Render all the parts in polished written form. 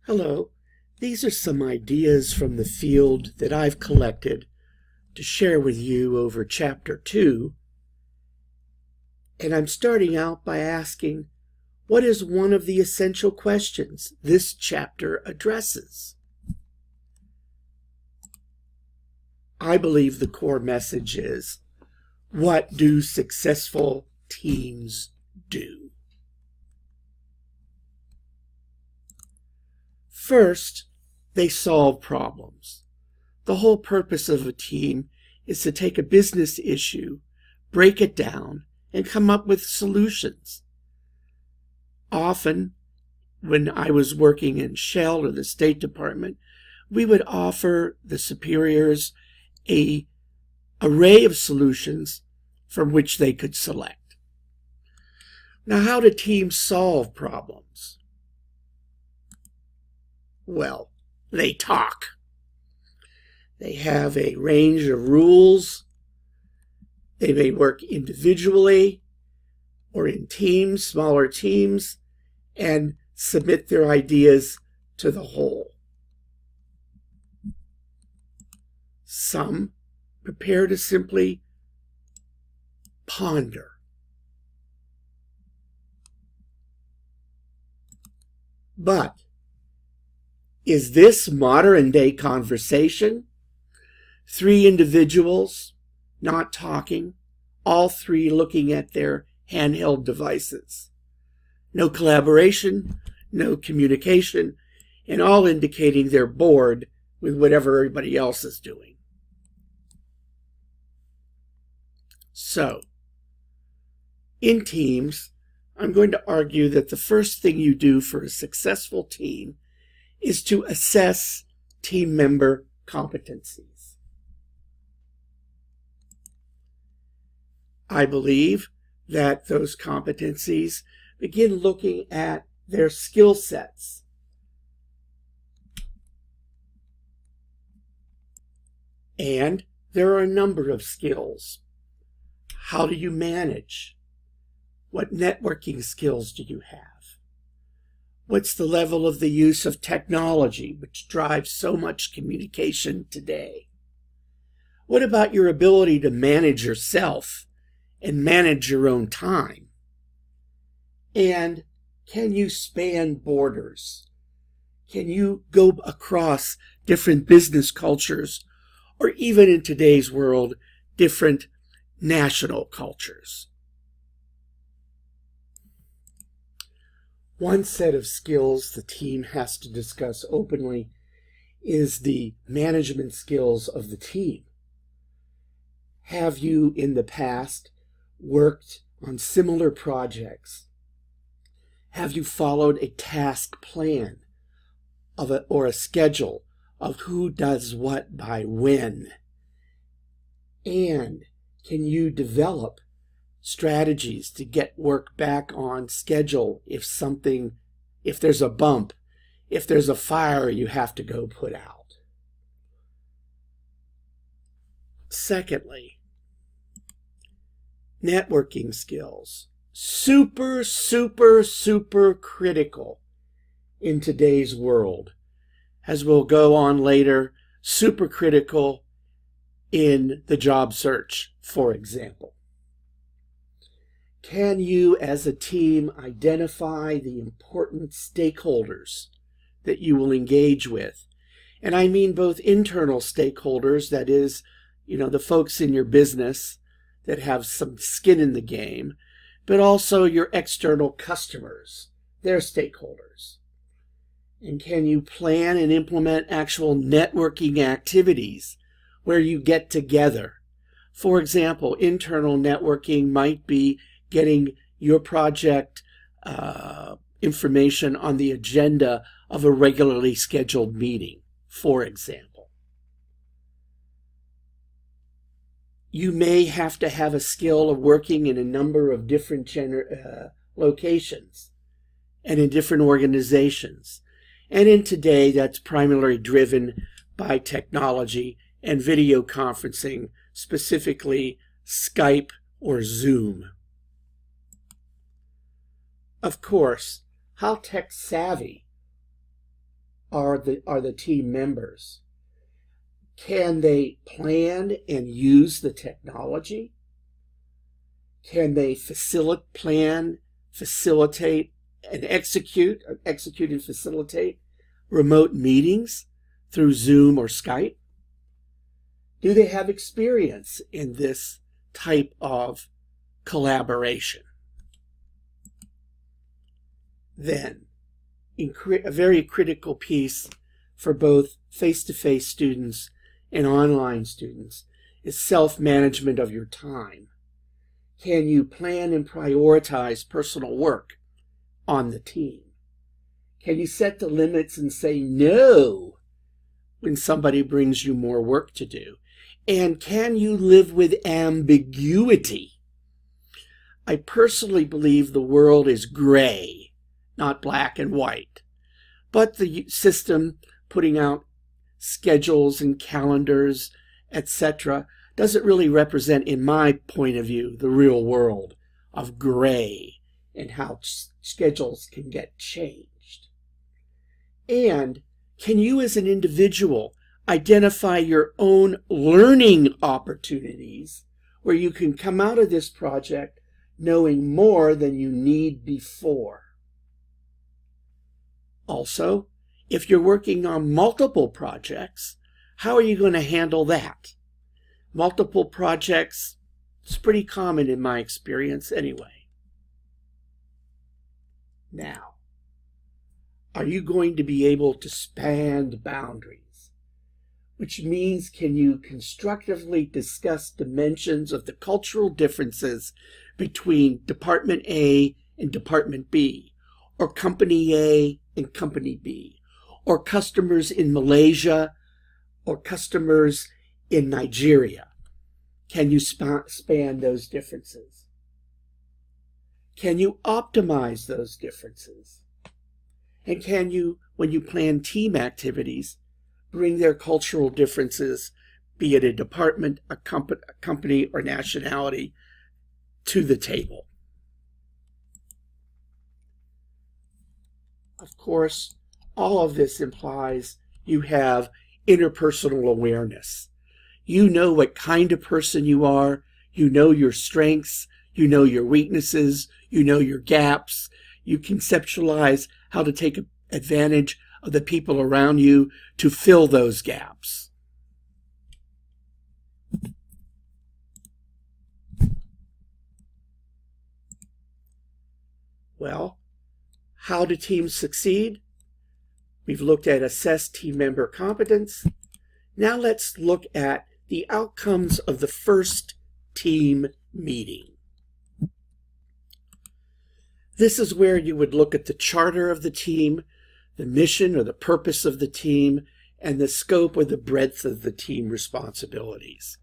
Hello, these are some ideas from the field that I've collected to share with you over Chapter 2. And I'm starting out by asking, what is one of the essential questions this chapter addresses? I believe the core message is, what do successful teams do? First, they solve problems. The whole purpose of a team is to take a business issue, break it down, and come up with solutions. Often, when I was working in Shell or the State Department, we would offer the superiors an array of solutions from which they could select. Now, how do teams solve problems? Well, they talk. They have a range of rules. They may work individually or in teams, smaller teams, and submit their ideas to the whole. Some prepare to simply ponder. But is this modern-day conversation? Three individuals not talking, all three looking at their handheld devices. No collaboration, no communication, and all indicating they're bored with whatever everybody else is doing. So, in teams, I'm going to argue that the first thing you do for a successful team is to assess team member competencies. I believe that those competencies begin looking at their skill sets. And there are a number of skills. How do you manage? What networking skills do you have? What's the level of the use of technology, which drives so much communication today? What about your ability to manage yourself and manage your own time? And can you span borders? Can you go across different business cultures, or even in today's world, different national cultures? One set of skills the team has to discuss openly is the management skills of the team. Have you in the past worked on similar projects? Have you followed a task plan or a schedule of who does what by when? And can you develop strategies to get work back on schedule if there's a bump, if there's a fire you have to go put out? Secondly, networking skills. Super critical in today's world. As we'll go on later, super critical in the job search, for example. Can you, as a team, identify the important stakeholders that you will engage with? And I mean both internal stakeholders, that is, the folks in your business that have some skin in the game, but also your external customers, their stakeholders. And can you plan and implement actual networking activities where you get together? For example, internal networking might be getting your project information on the agenda of a regularly scheduled meeting, for example. You may have to have a skill of working in a number of different locations and in different organizations. And in today, that's primarily driven by technology and video conferencing, specifically Skype or Zoom. Of course, how tech savvy are the team members? Can they plan and use the technology? Can they facilitate, and execute and facilitate remote meetings through Zoom or Skype? Do they have experience in this type of collaboration? Then, a very critical piece for both face-to-face students and online students is self-management of your time. Can you plan and prioritize personal work on the team? Can you set the limits and say no when somebody brings you more work to do? And can you live with ambiguity? I personally believe the world is gray, not black and white. But the system putting out schedules and calendars, etc., doesn't really represent, in my point of view, the real world of gray and how schedules can get changed. And can you as an individual identify your own learning opportunities where you can come out of this project knowing more than you need before? Also, if you're working on multiple projects, how are you going to handle that? Multiple projects, it's pretty common in my experience anyway. Now, are you going to be able to span boundaries? Which means, can you constructively discuss dimensions of the cultural differences between Department A and Department B, or Company A and Company B, or customers in Malaysia, or customers in Nigeria? Can you span those differences? Can you optimize those differences? And can you, when you plan team activities, bring their cultural differences, be it a department, a company, or nationality, to the table? Of course, all of this implies you have interpersonal awareness. You know what kind of person you are. You know your strengths. You know your weaknesses. You know your gaps. You conceptualize how to take advantage of the people around you to fill those gaps. Well, how do teams succeed? We've looked at assessed team member competence. Now let's look at the outcomes of the first team meeting. This is where you would look at the charter of the team, the mission or the purpose of the team, and the scope or the breadth of the team responsibilities.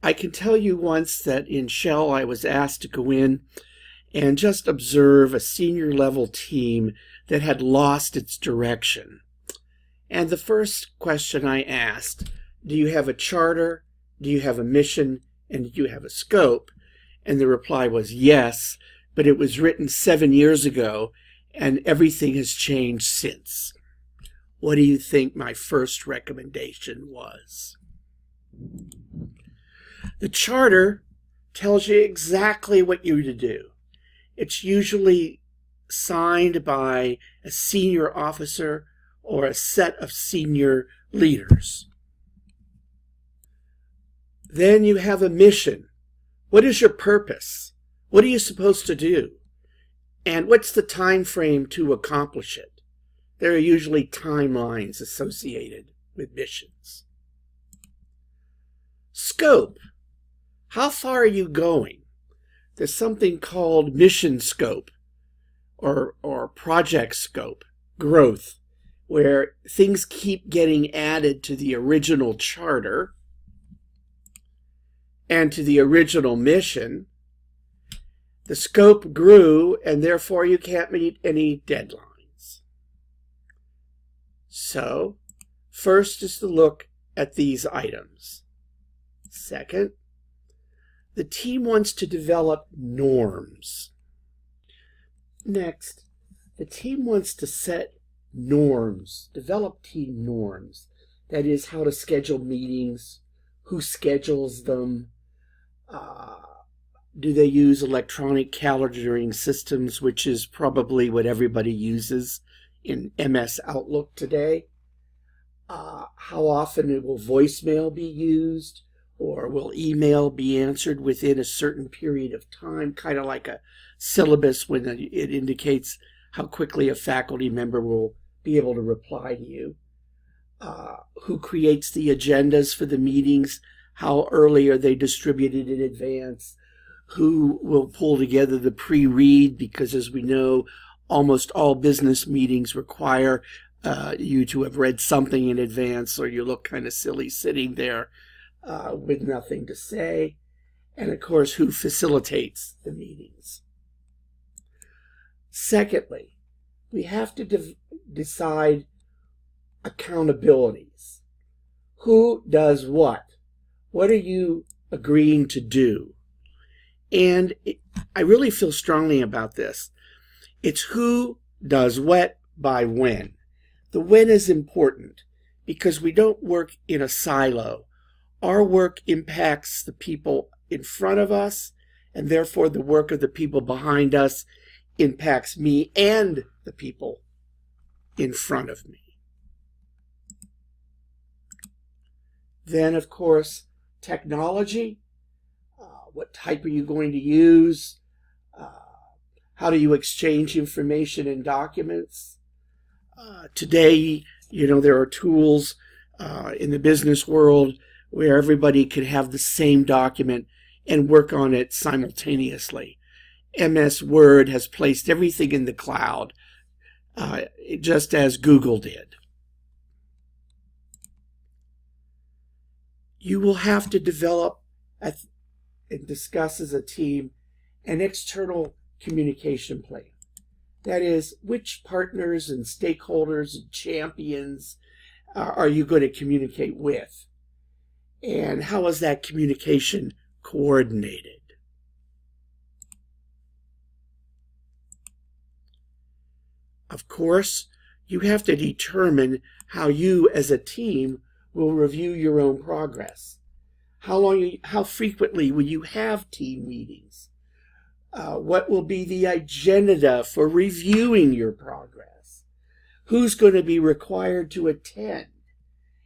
I can tell you once that in Shell I was asked to go in and just observe a senior level team that had lost its direction. And the first question I asked, do you have a charter, do you have a mission, and do you have a scope? And the reply was yes, but it was written 7 years ago and everything has changed since. What do you think my first recommendation was? The charter tells you exactly what you're to do. It's usually signed by a senior officer or a set of senior leaders. Then you have a mission. What is your purpose? What are you supposed to do? And what's the time frame to accomplish it? There are usually timelines associated with missions. Scope. How far are you going? There's something called mission scope or project scope, growth, where things keep getting added to the original charter and to the original mission. The scope grew, and therefore you can't meet any deadlines. So, first is to look at these items. Second, the team wants to develop norms. Next, the team wants to set norms. Develop team norms. That is, how to schedule meetings, who schedules them, do they use electronic calendaring systems, which is probably what everybody uses in MS Outlook today. How often will voicemail be used, or will email be answered within a certain period of time, kind of like a syllabus when it indicates how quickly a faculty member will be able to reply to you. Who creates the agendas for the meetings, how early are they distributed in advance, who will pull together the pre-read, because as we know, almost all business meetings require you to have read something in advance, or you look kind of silly sitting there with nothing to say. And of course, who facilitates the meetings. Secondly, we have to decide accountabilities. Who does what? What are you agreeing to do? And I really feel strongly about this. It's who does what by when. The when is important because we don't work in a silo. Our work impacts the people in front of us, and therefore the work of the people behind us impacts me and the people in front of me. Then, of course, technology. What type are you going to use? How do you exchange information and documents? Today, there are tools in the business world where everybody can have the same document and work on it simultaneously. MS Word has placed everything in the cloud, just as Google did. You will have to develop and discuss as a team an external communication plan. That is, which partners and stakeholders and champions are you going to communicate with? And how is that communication coordinated? Of course, you have to determine how you as a team will review your own progress. How frequently will you have team meetings? What will be the agenda for reviewing your progress? Who's going to be required to attend?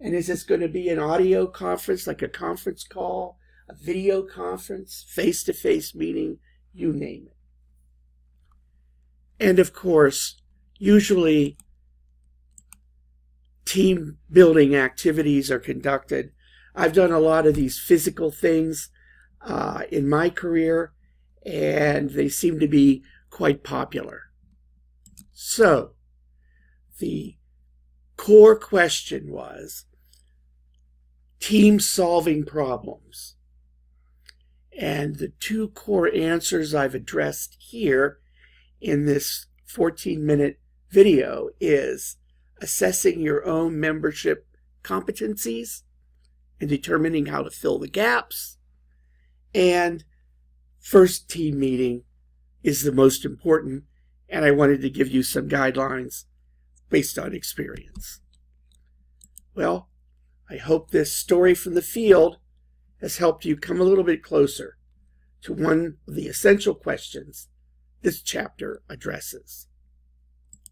And is this going to be an audio conference, like a conference call, a video conference, face-to-face meeting, you name it. And of course, usually team building activities are conducted. I've done a lot of these physical things in my career, and they seem to be quite popular. So, the core question was team solving problems. And the two core answers I've addressed here in this 14-minute video is assessing your own membership competencies and determining how to fill the gaps. And first team meeting is the most important, and I wanted to give you some guidelines based on experience. Well, I hope this story from the field has helped you come a little bit closer to one of the essential questions this chapter addresses.